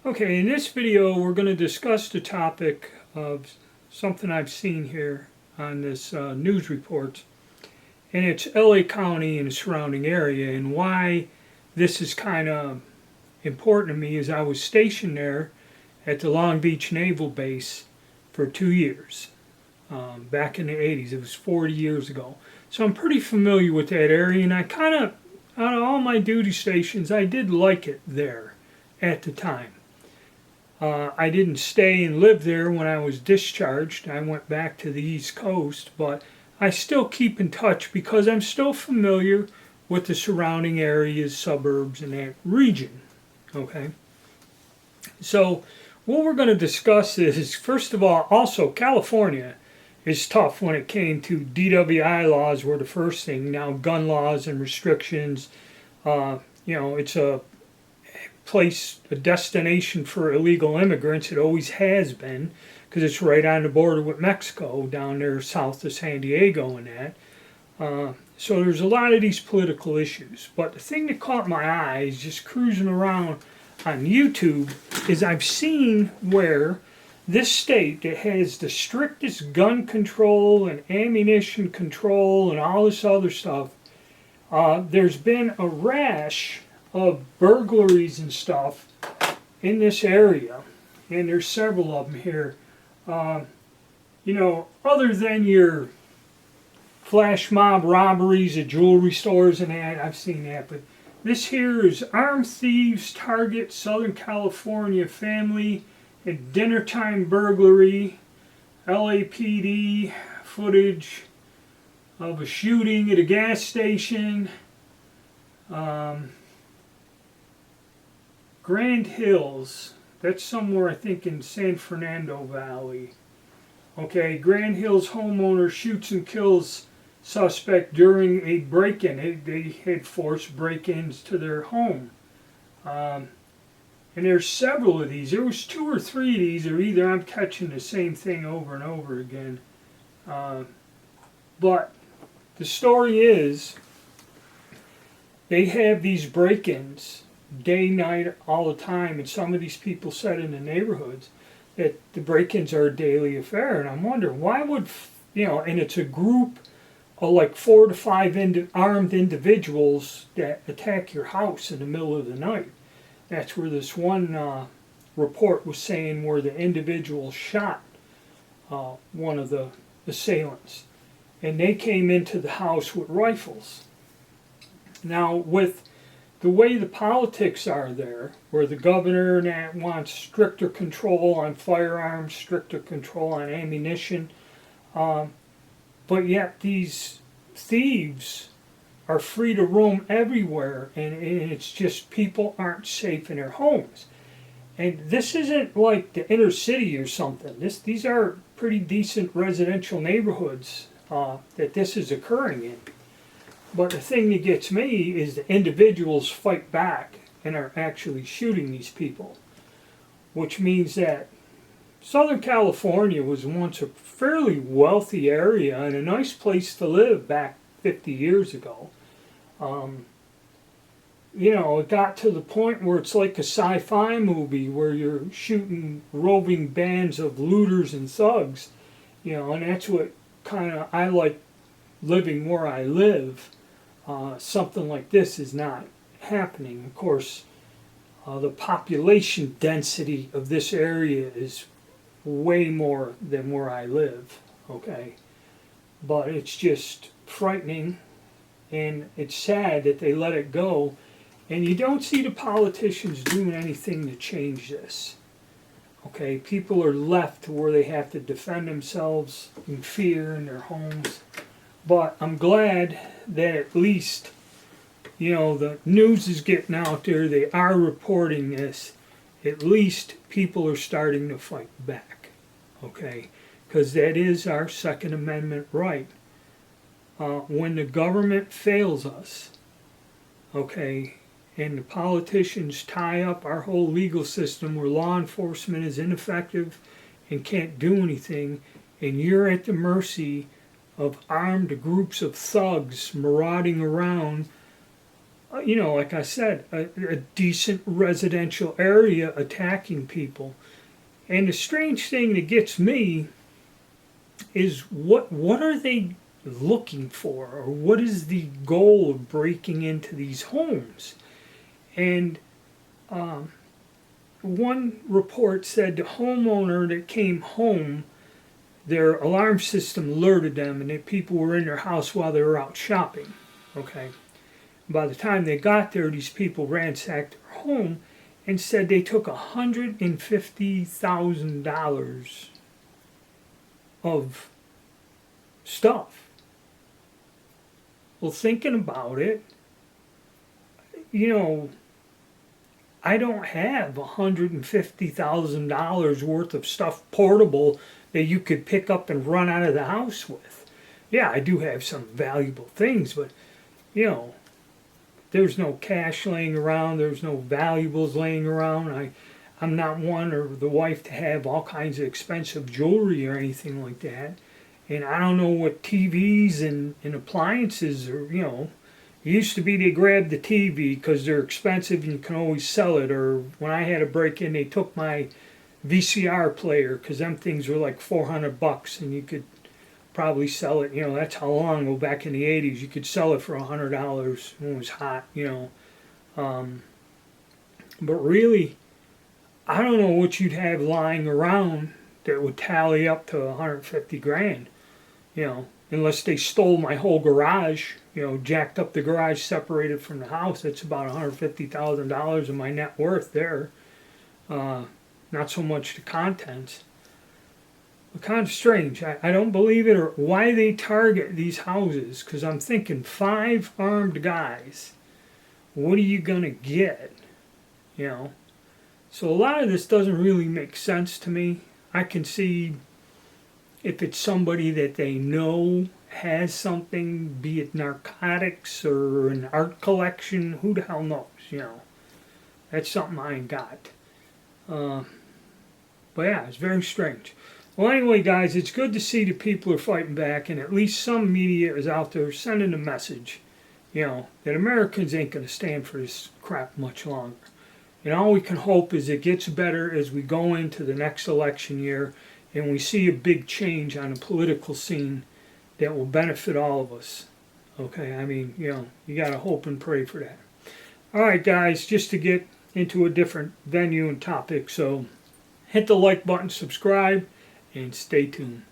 Okay, in this video we're going to discuss the topic of something I've seen here on this news report, and it's LA County and the surrounding area, and why this is kind of important to me is I was stationed there at the Long Beach Naval Base for 2 years back in the 80s. It was 40 years ago. So I'm pretty familiar with that area, and I kind of, out of all my duty stations, I did like it there at the time. I didn't stay and live there when I was discharged. I went back to the East Coast, but I still keep in touch because I'm still familiar with the surrounding areas, suburbs, and that region. Okay? So, what we're going to discuss is, first of all, also California is tough when it came to DWI laws were the first thing. Now, gun laws and restrictions, it's a place, a destination for illegal immigrants. It always has been because it's right on the border with Mexico down there south of San Diego and that. So there's a lot of these political issues. But the thing that caught my eye is just cruising around on YouTube is I've seen where this state that has the strictest gun control and ammunition control and all this other stuff, there's been a rash of burglaries and stuff in this area, and there's several of them here. Other than your flash mob robberies at jewelry stores and that, I've seen that, but this here is armed thieves target Southern California family at dinner time burglary, LAPD footage of a shooting at a gas station. Grand Hills, that's somewhere I think in San Fernando Valley. Okay, Grand Hills homeowner shoots and kills suspect during a break-in. They had forced break-ins to their home. And there's several of these. There was 2 or 3 of these, or either I'm catching the same thing over and over again. But the story is they have these break-ins day, night, all the time, and some of these people said in the neighborhoods that the break-ins are a daily affair, and I'm wondering why would, and it's a group of like 4 to 5 armed individuals that attack your house in the middle of the night. That's where this one report was saying where the individual shot one of the assailants, and they came into the house with rifles. Now, with the way the politics are there, where the governor wants stricter control on firearms, stricter control on ammunition, but yet these thieves are free to roam everywhere, and it's just people aren't safe in their homes. And this isn't like the inner city or something. These are pretty decent residential neighborhoods that this is occurring in. But the thing that gets me is the individuals fight back and are actually shooting these people, which means that Southern California was once a fairly wealthy area and a nice place to live back 50 years ago. It got to the point where it's like a sci-fi movie where you're shooting roving bands of looters and thugs, and that's what kind of I like living where I live. Something like this is not happening. Of course, the population density of this area is way more than where I live, okay? But it's just frightening, and it's sad that they let it go, and you don't see the politicians doing anything to change this. Okay, people are left to where they have to defend themselves in fear in their homes. But I'm glad that at least, the news is getting out there. They are reporting this. At least people are starting to fight back, okay? Because that is our Second Amendment right. When the government fails us, okay, and the politicians tie up our whole legal system where law enforcement is ineffective and can't do anything, and you're at the mercy of armed groups of thugs marauding around like I said, a decent residential area attacking people. And the strange thing that gets me is what are they looking for, or what is the goal of breaking into these homes? And one report said the homeowner that came home, their alarm system alerted them, and that people were in their house while they were out shopping. Okay. By the time they got there, these people ransacked their home and said they took $150,000 of stuff. Well, thinking about it, you know, I don't have $150,000 worth of stuff portable that you could pick up and run out of the house with. Yeah, I do have some valuable things, but, there's no cash laying around, there's no valuables laying around. I'm not one or the wife to have all kinds of expensive jewelry or anything like that. And I don't know what TVs and appliances are, It used to be they grabbed the TV because they're expensive and you can always sell it. Or when I had a break in, they took my VCR player because them things were like $400 and you could probably sell it. That's how long ago, back in the 80s, you could sell it for $100 when it was hot. But really, I don't know what you'd have lying around that would tally up to 150 grand. Unless they stole my whole garage, jacked up the garage, separated from the house. That's about $150,000 of my net worth there. Not so much the contents. But kind of strange. I don't believe it, or why they target these houses, because I'm thinking 5 armed guys. What are you going to get? So a lot of this doesn't really make sense to me. I can see if it's somebody that they know has something, be it narcotics or an art collection, who the hell knows, That's something I ain't got. But yeah, it's very strange. Well, anyway, guys, it's good to see that people are fighting back, and at least some media is out there sending a message, that Americans ain't going to stand for this crap much longer. And all we can hope is it gets better as we go into the next election year and we see a big change on the political scene that will benefit all of us. Okay, you got to hope and pray for that. All right, guys, just to get into a different venue and topic, so hit the like button, subscribe, and stay tuned.